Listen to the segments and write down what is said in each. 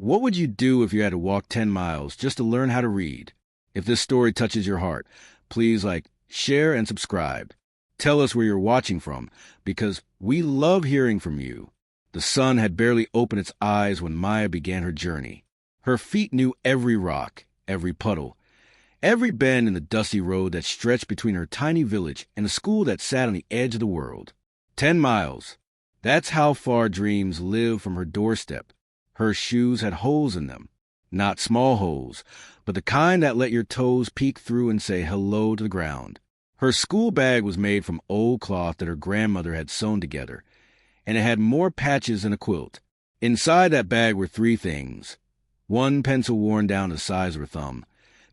What would you do if you had to walk 10 miles just to learn how to read? If this story touches your heart, please share, and subscribe. Tell us where you're watching from, because we love hearing from you. The sun had barely opened its eyes when Maya began her journey. Her feet knew every rock, every puddle, every bend in the dusty road that stretched between her tiny village and a school that sat on the edge of the world. 10 miles. That's how far dreams live from her doorstep. Her shoes had holes in them. Not small holes, but the kind that let your toes peek through and say hello to the ground. Her school bag was made from old cloth that her grandmother had sewn together, and it had more patches than a quilt. Inside that bag were 3 things. 1 pencil worn down to the size of her thumb,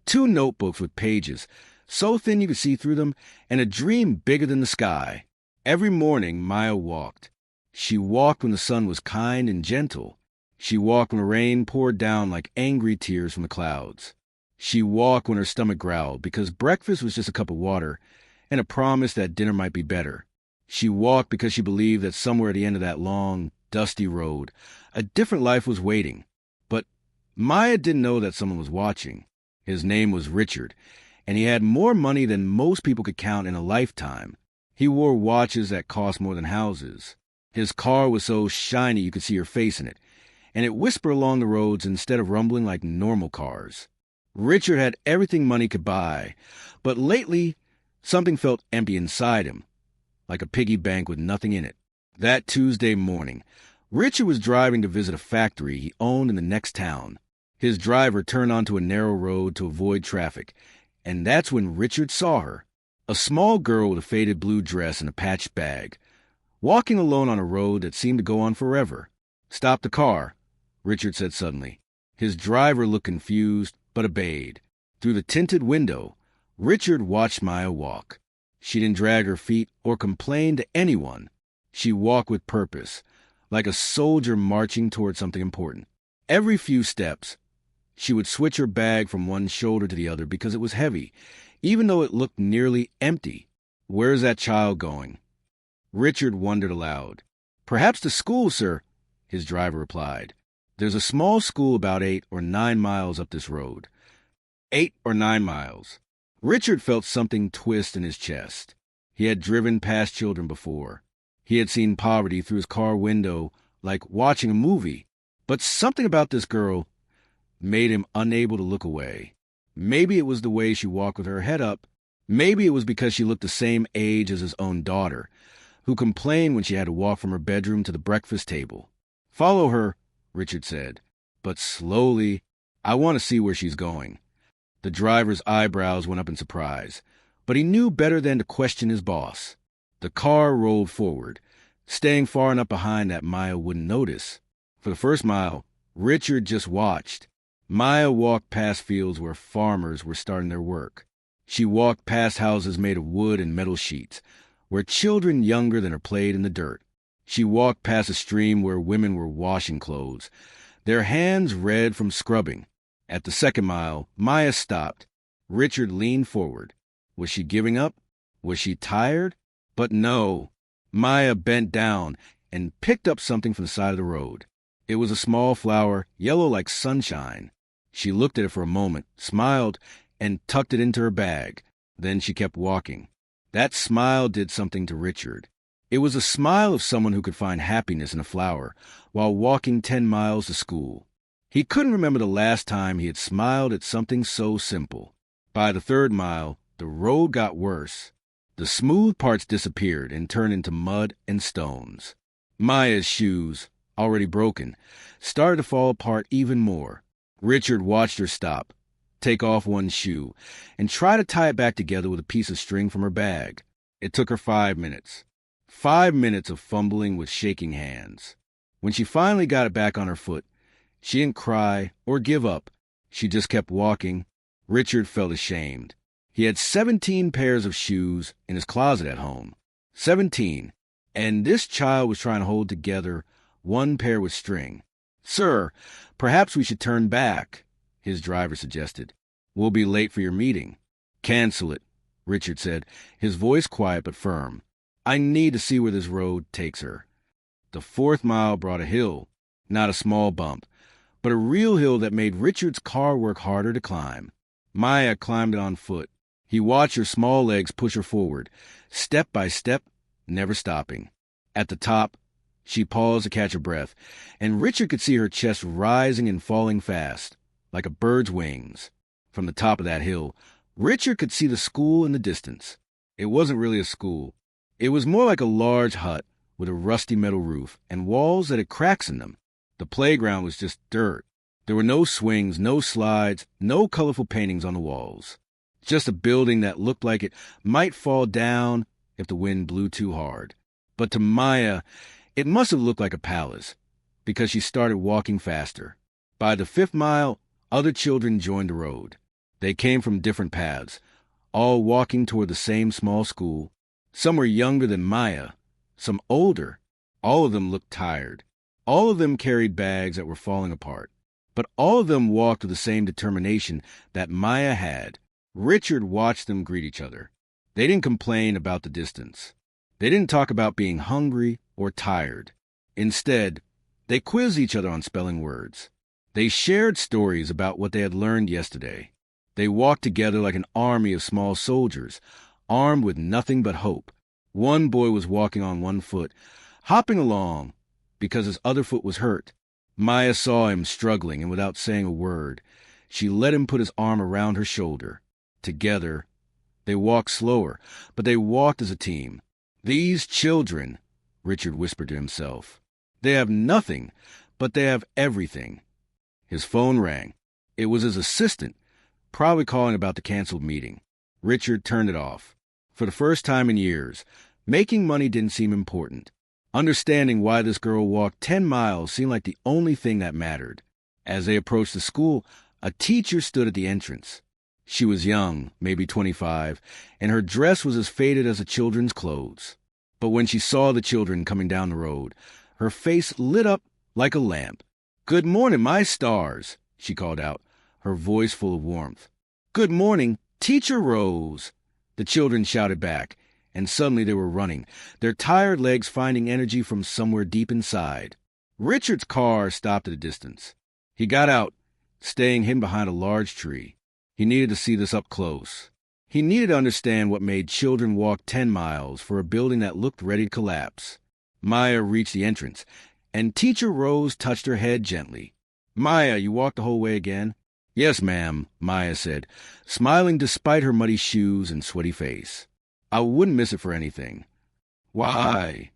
2 notebooks with pages so thin you could see through them, and a dream bigger than the sky. Every morning, Maya walked. She walked when the sun was kind and gentle. She walked when the rain poured down like angry tears from the clouds. She walked when her stomach growled because breakfast was just a cup of water and a promise that dinner might be better. She walked because she believed that somewhere at the end of that long, dusty road, a different life was waiting. But Maya didn't know that someone was watching. His name was Richard, and he had more money than most people could count in a lifetime. He wore watches that cost more than houses. His car was so shiny you could see her face in it, and it whispered along the roads instead of rumbling like normal cars. Richard had everything money could buy, but lately something felt empty inside him, like a piggy bank with nothing in it. That Tuesday morning, Richard was driving to visit a factory he owned in the next town. His driver turned onto a narrow road to avoid traffic, and that's when Richard saw her, a small girl with a faded blue dress and a patched bag, walking alone on a road that seemed to go on forever. "Stop the car," Richard said suddenly. His driver looked confused, but obeyed. Through the tinted window, Richard watched Maya walk. She didn't drag her feet or complain to anyone. She walked with purpose, like a soldier marching toward something important. Every few steps, she would switch her bag from one shoulder to the other because it was heavy, even though it looked nearly empty. "Where's that child going?" Richard wondered aloud. "Perhaps to school, sir," his driver replied. "There's a small school about 8 or 9 miles up this road." 8 or 9 miles. Richard felt something twist in his chest. He had driven past children before. He had seen poverty through his car window like watching a movie. But something about this girl made him unable to look away. Maybe it was the way she walked with her head up. Maybe it was because she looked the same age as his own daughter, who complained when she had to walk from her bedroom to the breakfast table. "Follow her," Richard said, "but slowly. I want to see where she's going." The driver's eyebrows went up in surprise, but he knew better than to question his boss. The car rolled forward, staying far enough behind that Maya wouldn't notice. For the first mile, Richard just watched. Maya walked past fields where farmers were starting their work. She walked past houses made of wood and metal sheets, where children younger than her played in the dirt. She walked past a stream where women were washing clothes, their hands red from scrubbing. At the second mile, Maya stopped. Richard leaned forward. Was she giving up? Was she tired? But no. Maya bent down and picked up something from the side of the road. It was a small flower, yellow like sunshine. She looked at it for a moment, smiled, and tucked it into her bag. Then she kept walking. That smile did something to Richard. It was a smile of someone who could find happiness in a flower while walking 10 miles to school. He couldn't remember the last time he had smiled at something so simple. By the 3rd mile, the road got worse. The smooth parts disappeared and turned into mud and stones. Maya's shoes, already broken, started to fall apart even more. Richard watched her stop, take off one shoe, and try to tie it back together with a piece of string from her bag. It took her 5 minutes. 5 minutes of fumbling with shaking hands. When she finally got it back on her foot, she didn't cry or give up. She just kept walking. Richard felt ashamed. He had 17 pairs of shoes in his closet at home. 17. And this child was trying to hold together one pair with string. "Sir, perhaps we should turn back," his driver suggested. "We'll be late for your meeting." "Cancel it," Richard said, his voice quiet but firm. "I need to see where this road takes her." The 4th mile brought a hill, not a small bump, but a real hill that made Richard's car work harder to climb. Maya climbed it on foot. He watched her small legs push her forward, step by step, never stopping. At the top, she paused to catch her breath, and Richard could see her chest rising and falling fast, like a bird's wings. From the top of that hill, Richard could see the school in the distance. It wasn't really a school. It was more like a large hut with a rusty metal roof and walls that had cracks in them. The playground was just dirt. There were no swings, no slides, no colorful paintings on the walls. Just a building that looked like it might fall down if the wind blew too hard. But to Maya, it must have looked like a palace, because she started walking faster. By the 5th mile, other children joined the road. They came from different paths, all walking toward the same small school. Some were younger than Maya, some older. All of them looked tired. All of them carried bags that were falling apart. But all of them walked with the same determination that Maya had. Richard watched them greet each other. They didn't complain about the distance. They didn't talk about being hungry or tired. Instead, they quizzed each other on spelling words. They shared stories about what they had learned yesterday. They walked together like an army of small soldiers, armed with nothing but hope. One boy was walking on one foot, hopping along because his other foot was hurt. Maya saw him struggling, and without saying a word, she let him put his arm around her shoulder. Together, they walked slower, but they walked as a team. These children, Richard whispered to himself, they have nothing, but they have everything. His phone rang. It was his assistant, probably calling about the canceled meeting. Richard turned it off. For the first time in years, making money didn't seem important. Understanding why this girl walked 10 miles seemed like the only thing that mattered. As they approached the school, a teacher stood at the entrance. She was young, maybe 25, and her dress was as faded as the children's clothes. But when she saw the children coming down the road, her face lit up like a lamp. "Good morning, my stars," she called out, her voice full of warmth. "Good morning, Teacher Rose," the children shouted back, and suddenly they were running, their tired legs finding energy from somewhere deep inside. Richard's car stopped at a distance. He got out, staying hidden behind a large tree. He needed to see this up close. He needed to understand what made children walk 10 miles for a building that looked ready to collapse. Maya reached the entrance, and Teacher Rose touched her head gently. "Maya, you walked the whole way again?" "Yes, ma'am," Maya said, smiling despite her muddy shoes and sweaty face. "I wouldn't miss it for anything." "Why?"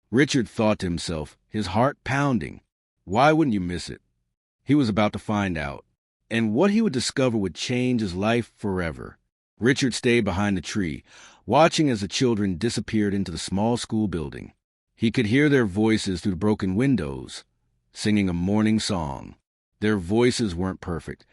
Richard thought to himself, his heart pounding. Why wouldn't you miss it? He was about to find out. And what he would discover would change his life forever. Richard stayed behind the tree, watching as the children disappeared into the small school building. He could hear their voices through the broken windows, singing a morning song. Their voices weren't perfect,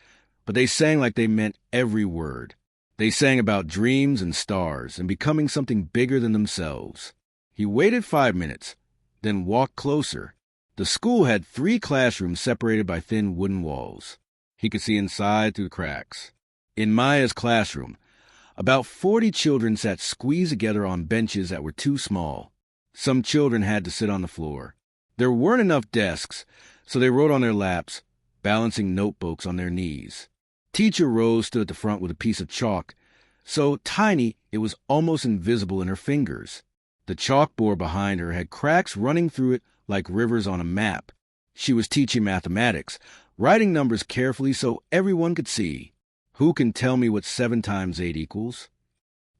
but they sang like they meant every word. They sang about dreams and stars and becoming something bigger than themselves. He waited 5 minutes, then walked closer. The school had 3 classrooms separated by thin wooden walls. He could see inside through the cracks. In Maya's classroom, about 40 children sat squeezed together on benches that were too small. Some children had to sit on the floor. There weren't enough desks, so they wrote on their laps, balancing notebooks on their knees. Teacher Rose stood at the front with a piece of chalk, so tiny it was almost invisible in her fingers. The chalkboard behind her had cracks running through it like rivers on a map. She was teaching mathematics, writing numbers carefully so everyone could see. "Who can tell me what 7 times 8 equals?"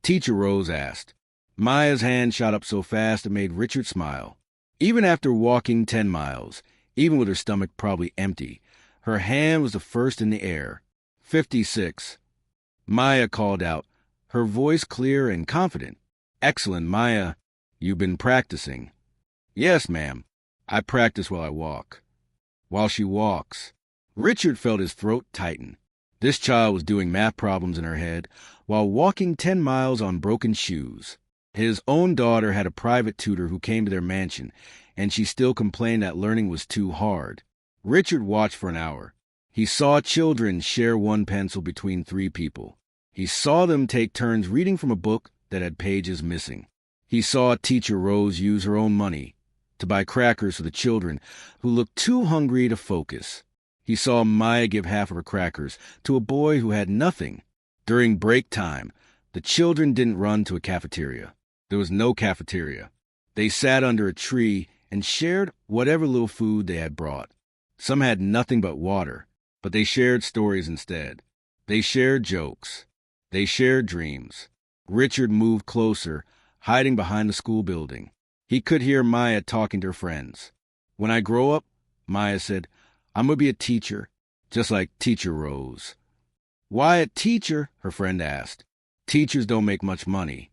Teacher Rose asked. Maya's hand shot up so fast it made Richard smile. Even after walking 10 miles, even with her stomach probably empty, her hand was the first in the air. 56. Maya called out, her voice clear and confident. "Excellent, Maya. You've been practicing." "Yes, ma'am. I practice while I walk." While she walks. Richard felt his throat tighten. This child was doing math problems in her head while walking 10 miles on broken shoes. His own daughter had a private tutor who came to their mansion, and she still complained that learning was too hard. Richard watched for an hour. He saw children share one pencil between 3 people. He saw them take turns reading from a book that had pages missing. He saw Teacher Rose use her own money to buy crackers for the children who looked too hungry to focus. He saw Maya give half of her crackers to a boy who had nothing. During break time, the children didn't run to a cafeteria. There was no cafeteria. They sat under a tree and shared whatever little food they had brought. Some had nothing but water, but they shared stories instead. They shared jokes. They shared dreams. Richard moved closer, hiding behind the school building. He could hear Maya talking to her friends. "When I grow up," Maya said, "I'm going to be a teacher, just like Teacher Rose." "Why a teacher?" her friend asked. "Teachers don't make much money."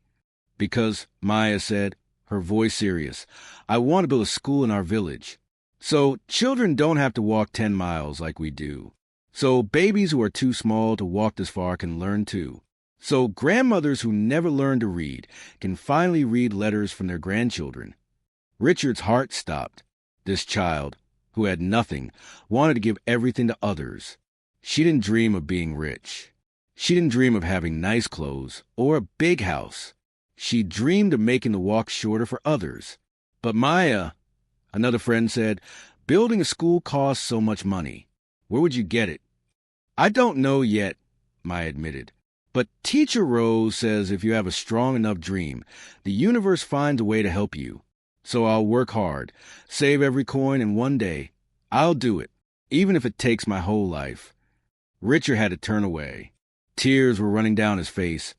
"Because," Maya said, her voice serious, "I want to build a school in our village. So children don't have to walk 10 miles like we do. So babies who are too small to walk this far can learn too. So grandmothers who never learned to read can finally read letters from their grandchildren." Richard's heart stopped. This child, who had nothing, wanted to give everything to others. She didn't dream of being rich. She didn't dream of having nice clothes or a big house. She dreamed of making the walk shorter for others. "But Maya," another friend said, "building a school costs so much money. Where would you get it?" "I don't know yet," Maya admitted. "But Teacher Rose says if you have a strong enough dream, the universe finds a way to help you. So I'll work hard, save every coin, and one day I'll do it, even if it takes my whole life." Richard had to turn away. Tears were running down his face,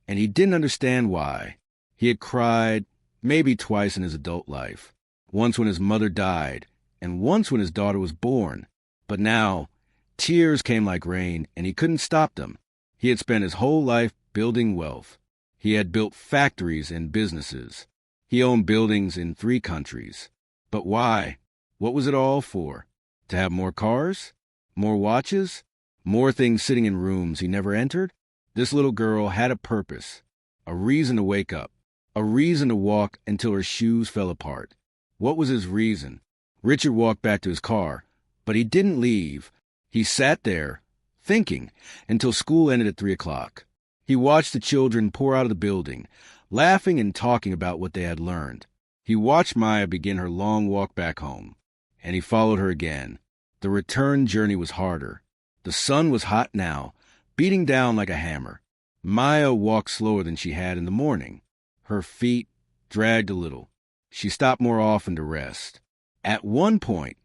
and he didn't understand why. He had cried maybe twice in his adult life. Once when his mother died, and once when his daughter was born. But now, tears came like rain, and he couldn't stop them. He had spent his whole life building wealth. He had built factories and businesses. He owned buildings in 3 countries. But why? What was it all for? To have more cars? More watches? More things sitting in rooms he never entered? This little girl had a purpose, a reason to wake up, a reason to walk until her shoes fell apart. What was his reason? Richard walked back to his car, but he didn't leave. He sat there, thinking, until school ended at 3 o'clock. He watched the children pour out of the building, laughing and talking about what they had learned. He watched Maya begin her long walk back home, and he followed her again. The return journey was harder. The sun was hot now, beating down like a hammer. Maya walked slower than she had in the morning. Her feet dragged a little. She stopped more often to rest. At one point,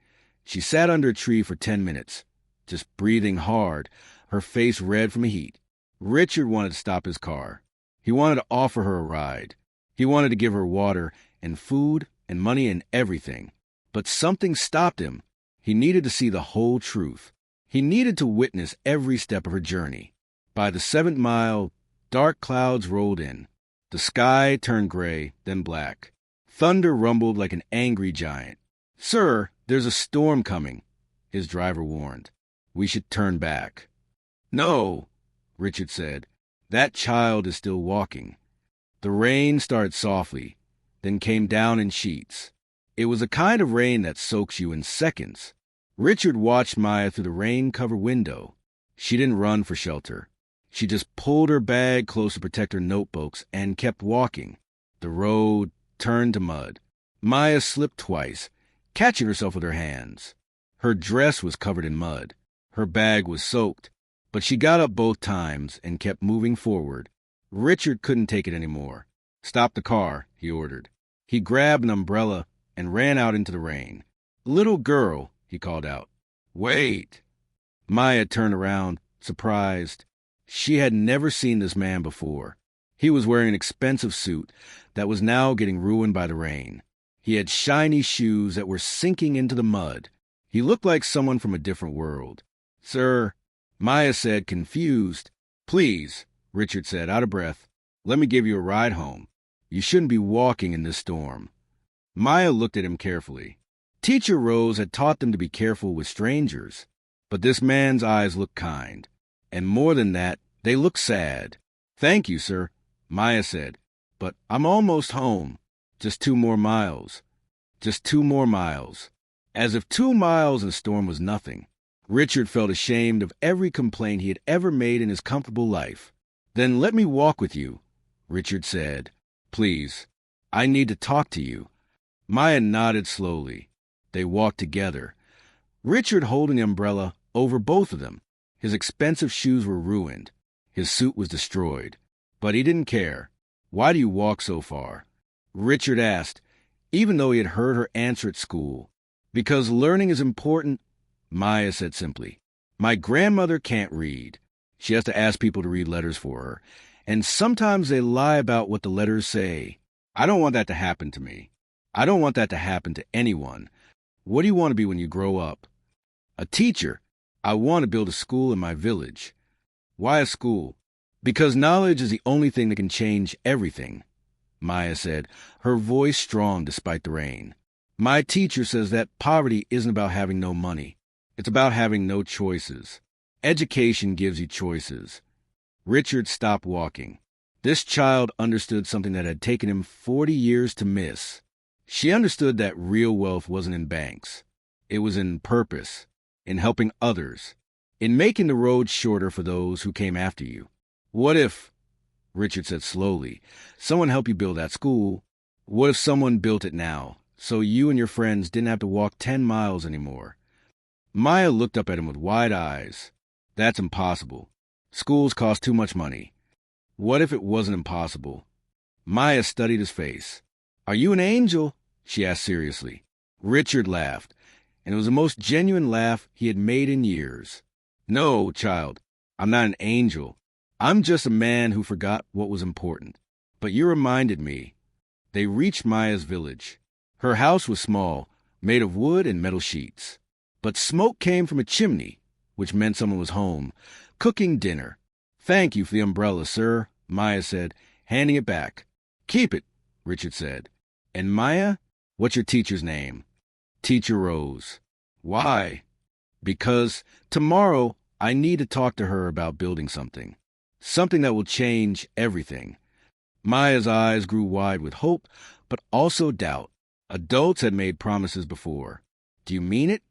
she sat under a tree for 10 minutes, just breathing hard, her face red from the heat. Richard wanted to stop his car. He wanted to offer her a ride. He wanted to give her water and food and money and everything. But something stopped him. He needed to see the whole truth. He needed to witness every step of her journey. By the 7th mile, dark clouds rolled in. The sky turned gray, then black. Thunder rumbled like an angry giant. "Sir, there's a storm coming," his driver warned. "We should turn back." "No," Richard said. "That child is still walking." The rain started softly, then came down in sheets. It was a kind of rain that soaks you in seconds. Richard watched Maya through the rain-covered window. She didn't run for shelter. She just pulled her bag close to protect her notebooks and kept walking. The road turned to mud. Maya slipped twice, catching herself with her hands. Her dress was covered in mud. Her bag was soaked, but she got up both times and kept moving forward. Richard couldn't take it anymore. "Stop the car," he ordered. He grabbed an umbrella and ran out into the rain. "Little girl," he called out. "Wait." Maya turned around, surprised. She had never seen this man before. He was wearing an expensive suit that was now getting ruined by the rain. He had shiny shoes that were sinking into the mud. He looked like someone from a different world. "Sir," Maya said, confused. "Please," Richard said, out of breath, "let me give you a ride home. You shouldn't be walking in this storm." Maya looked at him carefully. Teacher Rose had taught them to be careful with strangers, but this man's eyes looked kind. And more than that, they looked sad. "Thank you, sir," Maya said, "but I'm almost home. Just 2 more miles. Just 2 more miles." As if 2 miles in a storm was nothing. Richard felt ashamed of every complaint he had ever made in his comfortable life. "Then let me walk with you," Richard said. "Please, I need to talk to you." Maya nodded slowly. They walked together. Richard holding the umbrella, over both of them. His expensive shoes were ruined. His suit was destroyed. But he didn't care. "Why do you walk so far?" Richard asked, even though he had heard her answer at school. "Because learning is important," Maya said simply. "My grandmother can't read. She has to ask people to read letters for her. And sometimes they lie about what the letters say. I don't want that to happen to me. I don't want that to happen to anyone. What do you want to be when you grow up?" "A teacher. I want to build a school in my village." "Why a school?" "Because knowledge is the only thing that can change everything," Maya said, her voice strong despite the rain. "My teacher says that poverty isn't about having no money. It's about having no choices. Education gives you choices." Richard stopped walking. This child understood something that had taken him 40 years to miss. She understood that real wealth wasn't in banks. It was in purpose, in helping others, in making the road shorter for those who came after you. "What if," Richard said slowly, "someone helped you build that school? What if someone built it now, so you and your friends didn't have to walk 10 miles anymore?" Maya looked up at him with wide eyes. "That's impossible. Schools cost too much money." "What if it wasn't impossible?" Maya studied his face. "Are you an angel?" she asked seriously. Richard laughed, and it was the most genuine laugh he had made in years. "No, child, I'm not an angel. I'm just a man who forgot what was important. But you reminded me." They reached Maya's village. Her house was small, made of wood and metal sheets. But smoke came from a chimney, which meant someone was home, cooking dinner. "Thank you for the umbrella, sir," Maya said, handing it back. "Keep it," Richard said. "And Maya, what's your teacher's name?" "Teacher Rose." "Why?" "Because tomorrow I need to talk to her about building something. Something that will change everything." Maya's eyes grew wide with hope, but also doubt. Adults had made promises before. "Do you mean it?"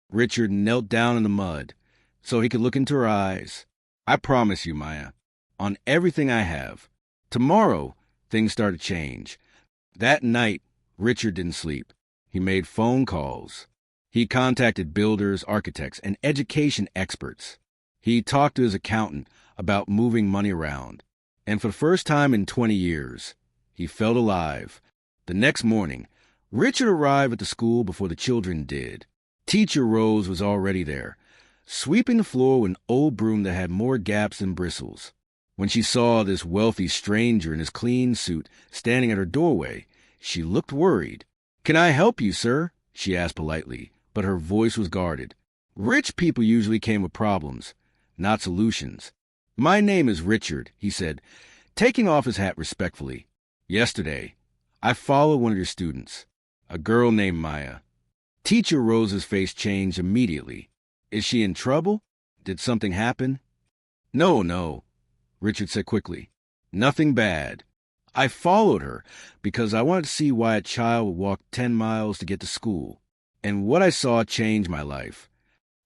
Richard knelt down in the mud so he could look into her eyes. "I promise you, Maya, on everything I have." Tomorrow, things started to change. That night, Richard didn't sleep. He made phone calls. He contacted builders, architects, and education experts. He talked to his accountant about moving money around. And for the first time in 20 years, he felt alive. The next morning, Richard arrived at the school before the children did. Teacher Rose was already there, sweeping the floor with an old broom that had more gaps than bristles. When she saw this wealthy stranger in his clean suit standing at her doorway, she looked worried. "Can I help you, sir?" she asked politely, but her voice was guarded. Rich people usually came with problems, not solutions. "My name is Richard," he said, taking off his hat respectfully. "Yesterday, I followed one of your students, a girl named Maya." Teacher Rose's face changed immediately. "Is she in trouble? Did something happen?" No, Richard said quickly. "Nothing bad. I followed her because I wanted to see why a child would walk 10 miles to get to school. And what I saw changed my life."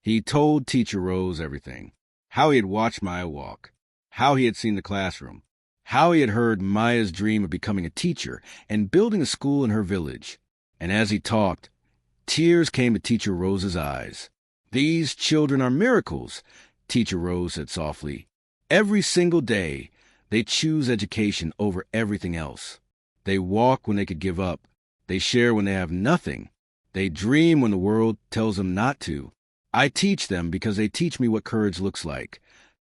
He told Teacher Rose everything. How he had watched Maya walk. How he had seen the classroom. How he had heard Maya's dream of becoming a teacher and building a school in her village. And as he talked, tears came to Teacher Rose's eyes. "These children are miracles," Teacher Rose said softly. "Every single day, they choose education over everything else. They walk when they could give up. They share when they have nothing. They dream when the world tells them not to. I teach them because they teach me what courage looks like."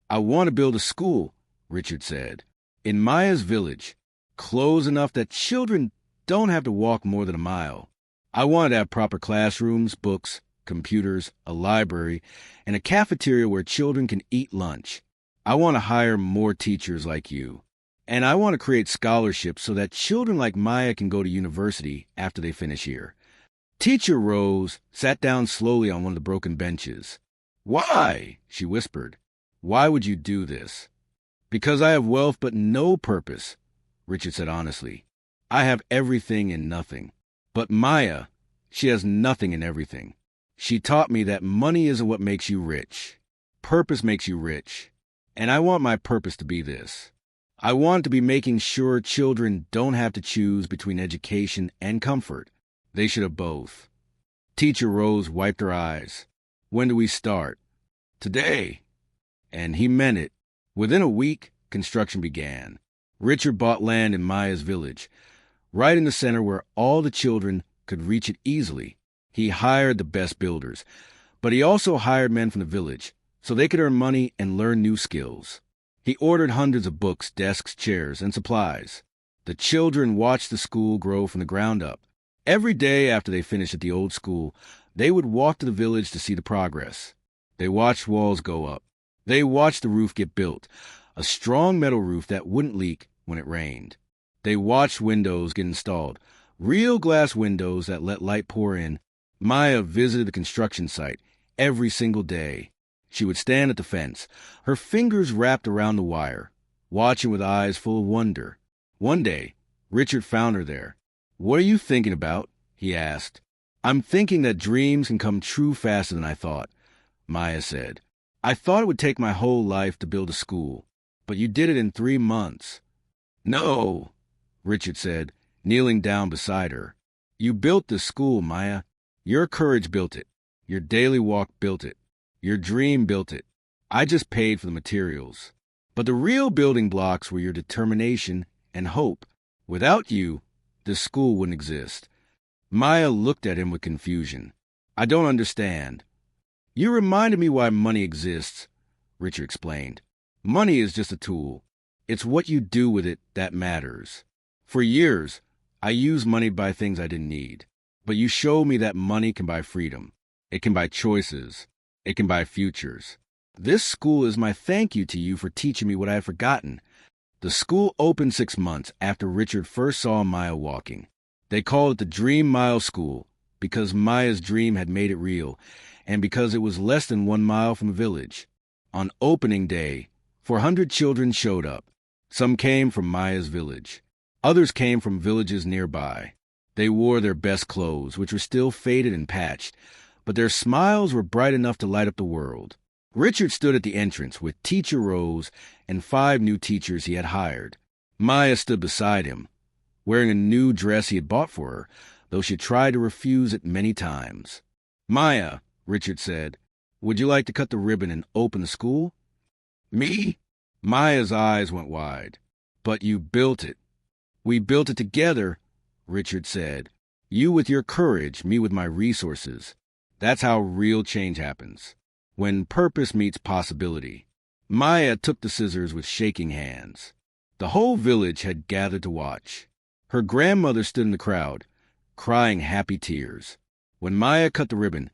"I want to build a school," Richard said, "in Maya's village, close enough that children don't have to walk more than a mile. I want to have proper classrooms, books, computers, a library, and a cafeteria where children can eat lunch. I want to hire more teachers like you. And I want to create scholarships so that children like Maya can go to university after they finish here." Teacher Rose sat down slowly on one of the broken benches. "Why?" she whispered. "Why would you do this?" "Because I have wealth but no purpose," Richard said honestly. "I have everything and nothing. But Maya, she has nothing and everything. She taught me that money isn't what makes you rich. Purpose makes you rich. And I want my purpose to be this. I want to be making sure children don't have to choose between education and comfort. They should have both." Teacher Rose wiped her eyes. "When do we start?" Today. And he meant it. Within a week, construction began. Richard bought land in Maya's village, right in the center where all the children could reach it easily. He hired the best builders, but he also hired men from the village so they could earn money and learn new skills. He ordered hundreds of books, desks, chairs, and supplies. The children watched the school grow from the ground up. Every day after they finished at the old school, they would walk to the village to see the progress. They watched walls go up. They watched the roof get built, a strong metal roof that wouldn't leak when it rained. They watched windows get installed, real glass windows that let light pour in. Maya visited the construction site every single day. She would stand at the fence, her fingers wrapped around the wire, watching with eyes full of wonder. One day, Richard found her there. "What are you thinking about?" he asked. "I'm thinking that dreams can come true faster than I thought," Maya said. "I thought it would take my whole life to build a school, but you did it in 3 months. "No," Richard said, kneeling down beside her. "You built this school, Maya. Your courage built it. Your daily walk built it. Your dream built it. I just paid for the materials. But the real building blocks were your determination and hope. Without you, this school wouldn't exist." Maya looked at him with confusion. "I don't understand." "You reminded me why money exists," Richard explained. "Money is just a tool. It's what you do with it that matters. For years, I used money to buy things I didn't need. But you showed me that money can buy freedom. It can buy choices. It can buy futures. This school is my thank you to you for teaching me what I had forgotten." The school opened 6 months after Richard first saw Maya walking. They called it the Dream Mile School because Maya's dream had made it real and because it was less than 1 mile from the village. On opening day, 400 children showed up. Some came from Maya's village. Others came from villages nearby. They wore their best clothes, which were still faded and patched, but their smiles were bright enough to light up the world. Richard stood at the entrance with Teacher Rose and 5 new teachers he had hired. Maya stood beside him, wearing a new dress he had bought for her, though she tried to refuse it many times. "Maya," Richard said, "would you like to cut the ribbon and open the school?" "Me?" Maya's eyes went wide. "But you built it." "We built it together," Richard said. "You with your courage, me with my resources. That's how real change happens, when purpose meets possibility." Maya took the scissors with shaking hands. The whole village had gathered to watch. Her grandmother stood in the crowd, crying happy tears. When Maya cut the ribbon,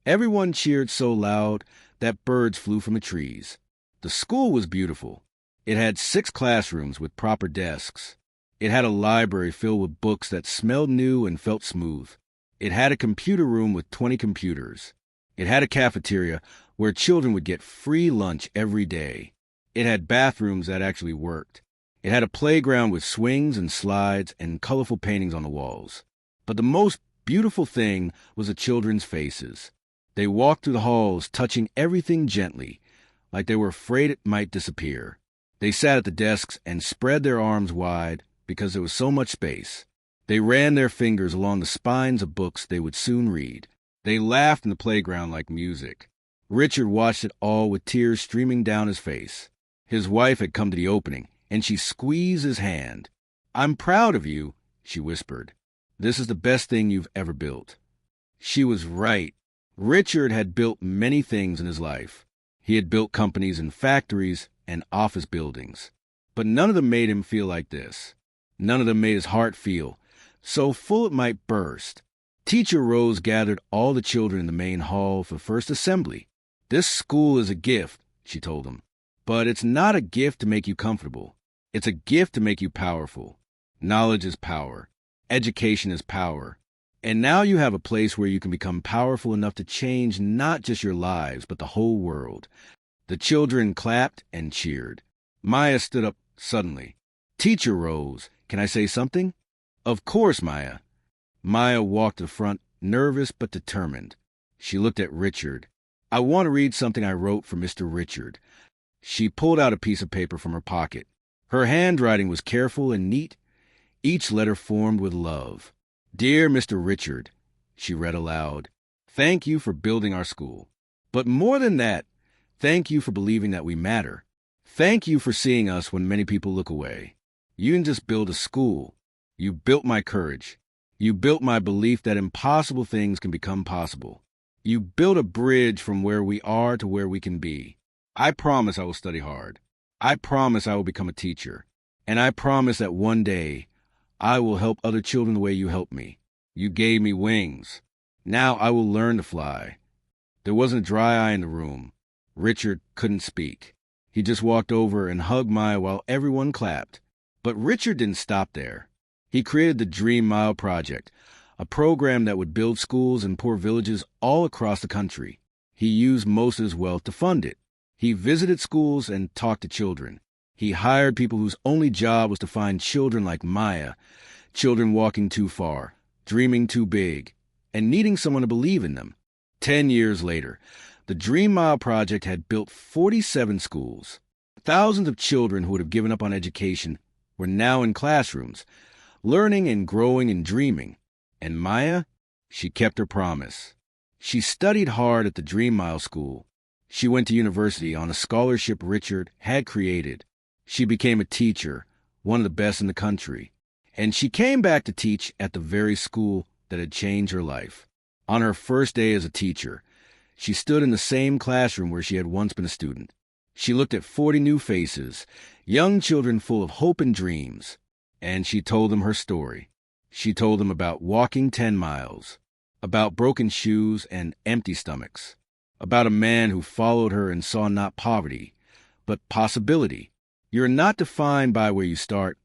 everyone cheered so loud that birds flew from the trees. The school was beautiful. It had 6 classrooms with proper desks. It had a library filled with books that smelled new and felt smooth. It had a computer room with 20 computers. It had a cafeteria where children would get free lunch every day. It had bathrooms that actually worked. It had a playground with swings and slides and colorful paintings on the walls. But the most beautiful thing was the children's faces. They walked through the halls, touching everything gently, like they were afraid it might disappear. They sat at the desks and spread their arms wide because there was so much space. They ran their fingers along the spines of books they would soon read. They laughed in the playground like music. Richard watched it all with tears streaming down his face. His wife had come to the opening, and she squeezed his hand. "I'm proud of you," she whispered. "This is the best thing you've ever built." She was right. Richard had built many things in his life. He had built companies and factories and office buildings. But none of them made him feel like this. None of them made his heart feel so full it might burst. Teacher Rose gathered all the children in the main hall for the first assembly. "This school is a gift," she told them. "But it's not a gift to make you comfortable. It's a gift to make you powerful. Knowledge is power. Education is power. And now you have a place where you can become powerful enough to change not just your lives, but the whole world." The children clapped and cheered. Maya stood up suddenly. "Teacher Rose, can I say something?" "Of course, Maya." Maya walked to the front, nervous but determined. She looked at Richard. "I want to read something I wrote for Mr. Richard." She pulled out a piece of paper from her pocket. Her handwriting was careful and neat, each letter formed with love. "Dear Mr. Richard," she read aloud, "thank you for building our school. But more than that, Thank you for believing that we matter. Thank you for seeing us when many people look away. You didn't just build a school. You built my courage. You built my belief that impossible things can become possible. You built a bridge from where we are to where we can be. I promise I will study hard. I promise I will become a teacher. And I promise that one day I will help other children the way you helped me. You gave me wings. Now I will learn to fly. There wasn't a dry eye in the room. Richard couldn't speak. He just walked over and hugged Maya while everyone clapped. But Richard didn't stop there. He created the Dream Mile Project, a program that would build schools in poor villages all across the country. He used most of his wealth to fund it. He visited schools and talked to children. He hired people whose only job was to find children like Maya, children walking too far, dreaming too big, and needing someone to believe in them. 10 years later, the Dream Mile Project had built 47 schools. Thousands of children who would have given up on education were now in classrooms, learning and growing and dreaming. And Maya, she kept her promise. She studied hard at the Dream Mile School. She went to university on a scholarship Richard had created. She became a teacher, one of the best in the country. And she came back to teach at the very school that had changed her life. On her first day as a teacher, she stood in the same classroom where she had once been a student. She looked at 40 new faces, young children full of hope and dreams, and she told them her story. She told them about walking 10 miles, about broken shoes and empty stomachs, about a man who followed her and saw not poverty, but possibility. You're not defined by where you start,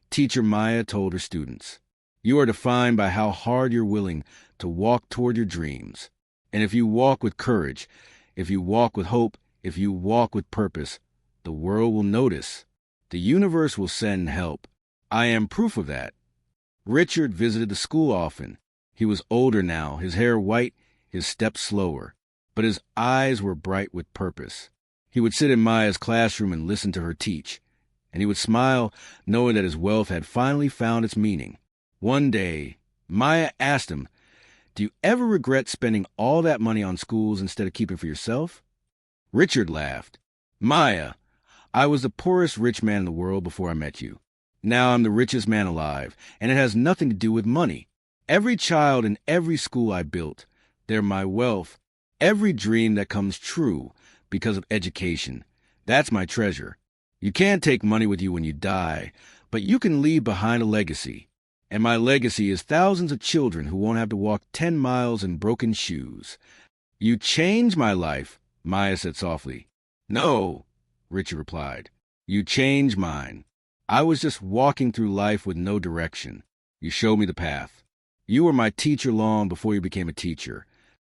Teacher Maya told her students. You are defined by how hard you're willing to walk toward your dreams. And if you walk with courage, if you walk with hope, if you walk with purpose, the world will notice. The universe will send help. I am proof of that. Richard visited the school often. He was older now, his hair white, his steps slower, but his eyes were bright with purpose. He would sit in Maya's classroom and listen to her teach, and he would smile, knowing that his wealth had finally found its meaning. One day, Maya asked him, "Do you ever regret spending all that money on schools instead of keeping for yourself?" Richard laughed. "Maya, I was the poorest rich man in the world before I met you. Now I'm the richest man alive, and it has nothing to do with money. Every child in every school I built, they're my wealth. Every dream that comes true because of education, that's my treasure. You can't take money with you when you die, but you can leave behind a legacy. And my legacy is thousands of children who won't have to walk 10 miles in broken shoes." "You changed my life," Maya said softly. "No," Richard replied. "You changed mine. I was just walking through life with no direction. You showed me the path. You were my teacher long before you became a teacher.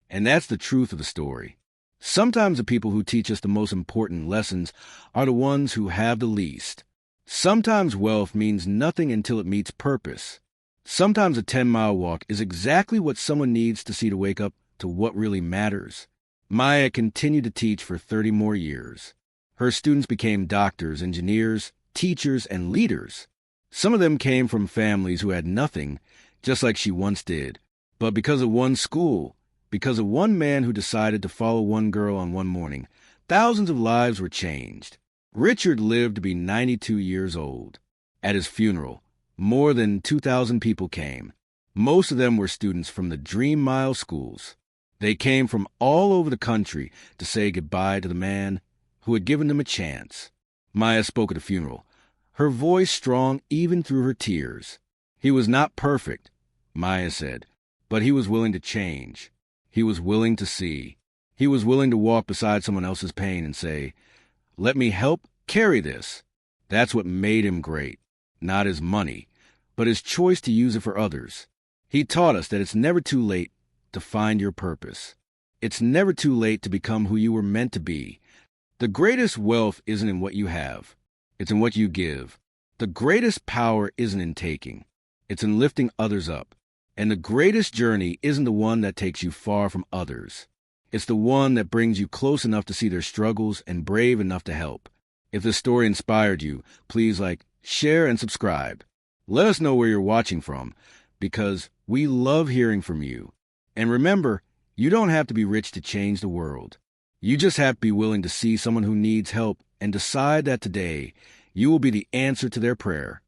And that's the truth of the story. Sometimes the people who teach us the most important lessons are the ones who have the least. Sometimes wealth means nothing until it meets purpose. Sometimes a 10-mile walk is exactly what someone needs to see to wake up to what really matters." Maya continued to teach for 30 more years. Her students became doctors, engineers, teachers, and leaders. Some of them came from families who had nothing, just like she once did. But because of one school, because of one man who decided to follow one girl on one morning, thousands of lives were changed. Richard lived to be 92 years old. At his funeral, more than 2,000 people came. Most of them were students from the Dream Mile schools. They came from all over the country to say goodbye to the man who had given them a chance. Maya spoke at the funeral, her voice strong even through her tears. He was not perfect, Maya said, but he was willing to change. He was willing to see. He was willing to walk beside someone else's pain and say, "Let me help carry this." That's what made him great. Not his money, but his choice to use it for others. He taught us that it's never too late to find your purpose. It's never too late to become who you were meant to be. The greatest wealth isn't in what you have. It's in what you give. The greatest power isn't in taking. It's in lifting others up. And the greatest journey isn't the one that takes you far from others. It's the one that brings you close enough to see their struggles and brave enough to help. If this story inspired you, please share, and subscribe. Let us know where you're watching from, because we love hearing from you. And remember, you don't have to be rich to change the world. You just have to be willing to see someone who needs help and decide that today you will be the answer to their prayer.